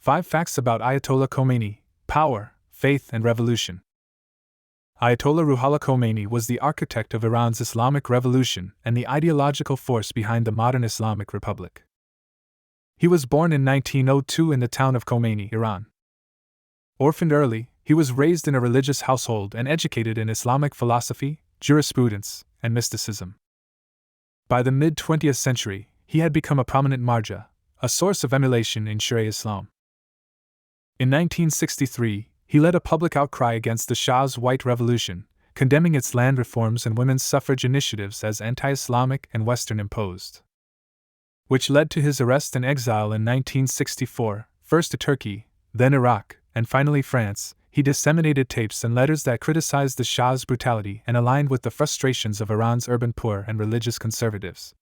5 Facts about Ayatollah Khomeini, Power, Faith and Revolution. Ayatollah Ruhollah Khomeini was the architect of Iran's Islamic Revolution and the ideological force behind the modern Islamic Republic. He was born in 1902 in the town of Khomeini, Iran. Orphaned early, he was raised in a religious household and educated in Islamic philosophy, jurisprudence, and mysticism. By the mid-20th century, he had become a prominent marja, a source of emulation in Sharia Islam. In 1963, he led a public outcry against the Shah's White Revolution, condemning its land reforms and women's suffrage initiatives as anti-Islamic and Western imposed, which led to his arrest and exile in 1964, first to Turkey, then Iraq, and finally France. He disseminated tapes and letters that criticized the Shah's brutality and aligned with the frustrations of Iran's urban poor and religious conservatives.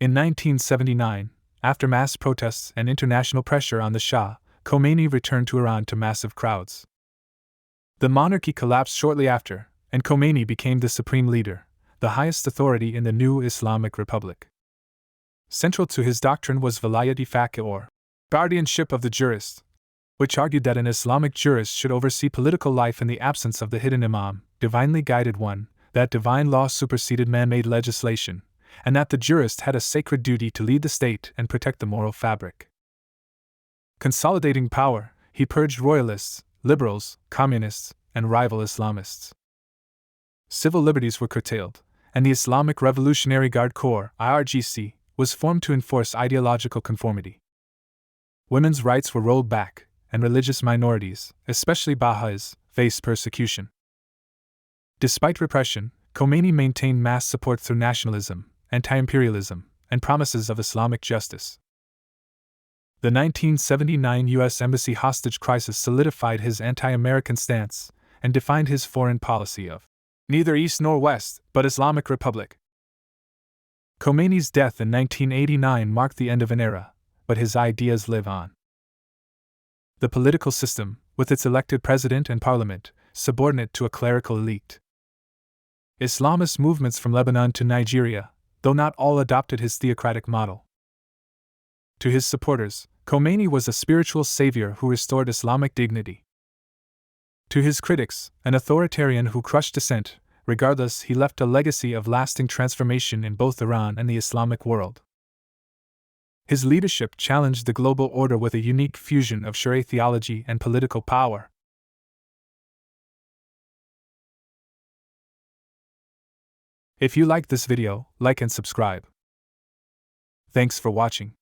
In 1979, after mass protests and international pressure on the Shah, Khomeini returned to Iran to massive crowds. The monarchy collapsed shortly after, and Khomeini became the supreme leader, the highest authority in the new Islamic Republic. Central to his doctrine was Velayat-e Faqih, or Guardianship of the Jurist, which argued that an Islamic jurist should oversee political life in the absence of the Hidden Imam, divinely guided one, that divine law superseded man-made legislation, and that the jurist had a sacred duty to lead the state and protect the moral fabric. Consolidating power, he purged royalists, liberals, communists, and rival Islamists. Civil liberties were curtailed, and the Islamic Revolutionary Guard Corps (IRGC) was formed to enforce ideological conformity. Women's rights were rolled back, and religious minorities, especially Baha'is, faced persecution. Despite repression, Khomeini maintained mass support through nationalism, anti-imperialism, and promises of Islamic justice. The 1979 U.S. Embassy hostage crisis solidified his anti-American stance and defined his foreign policy of neither East nor West, but Islamic Republic. Khomeini's death in 1989 marked the end of an era, but his ideas live on. The political system, with its elected president and parliament, subordinate to a clerical elite. Islamist movements from Lebanon to Nigeria, though not all adopted his theocratic model. To his supporters, Khomeini was a spiritual savior who restored Islamic dignity. To his critics, an authoritarian who crushed dissent. Regardless, he left a legacy of lasting transformation in both Iran and the Islamic world. His leadership challenged the global order with a unique fusion of Sharia theology and political power. If you liked this video, like and subscribe. Thanks for watching.